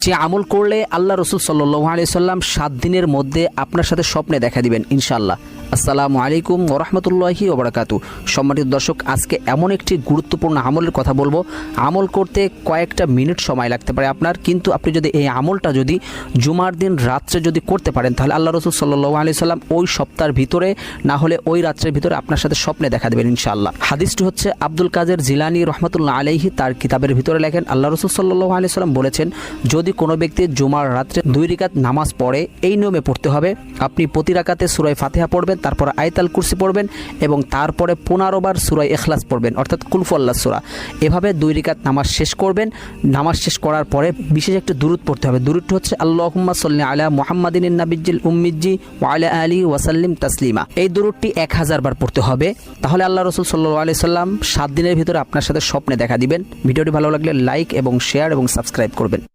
যে আমল করলে আল্লাহ রসুল সাল্লাল্লাহু আলাইহি সাল্লাম 7 দিনের মধ্যে আপনার সাথে স্বপ্নে দেখা দিবেন ইনশাআল্লাহ। আসসালামু আলাইকুম ওয়া রাহমাতুল্লাহি ওয়া বারাকাতুহু। সম্মানিত দর্শক, আজকে এমন একটি গুরুত্বপূর্ণ আমলের কথা বলবো। আমল করতে কয়েকটা মিনিট সময় লাগতে পারে আপনার, কিন্তু আপনি যদি এই আমলটা যদি জুমার দিন রাত্রে যদি করতে পারেন, তাহলে আল্লাহ রসুল সাল্লাল্লাহু আলাইহি সাল্লাম ওই সপ্তাহের ভিতরে না হলে ওই রাত্রের ভিতরে আপনার সাথে স্বপ্নে দেখা দেবেন ইনশাআল্লাহ। হাদিসটি হচ্ছে আব্দুল কাদের জিলানী রহমাতুল্লাহ আলাইহি তার কিতাবের ভিতরে লেখেন, আল্লাহ রসুল সাল্লাল্লাহু আলাইহি সাল্লাম বলেছেন, যদি কোনো ব্যক্তি জুমার রাত্রে 2 রাকাত নামাজ পড়ে, এই নিয়মে পড়তে হবে, আপনি প্রতি রাকাতে সূরা ফাতিহা পড়বেন, তারপর আয়াতুল কুরসি পড়বেন এবং তারপরে 15 বার সূরা ইখলাস পড়বেন, অর্থাৎ কুল হুয়াল্লাহ সূরা। এভাবে 2 রাকাত নামাজ শেষ করবেন। নামাজ শেষ করার পরে বিশেষ একটা দুরূদ পড়তে হবে। দুরূদটি হচ্ছে আল্লাহুম্মা সাল্লি আলা মুহাম্মাদিন নাবিয়্যিল উম্মিয়্যি ওয়া আলা আলিহি ওয়া সাল্লিম তাসলিমা। এই দুরূদটি 1000 বার পড়তে হবে। তাহলে আল্লাহ রাসূল সাল্লাল্লাহু আলাইহি সাল্লাম 7 দিনের ভিতরে আপনার সাথে স্বপ্নে দেখা দিবেন। ভিডিওটি ভালো লাগলে লাইক এবং শেয়ার এবং সাবস্ক্রাইব করবেন।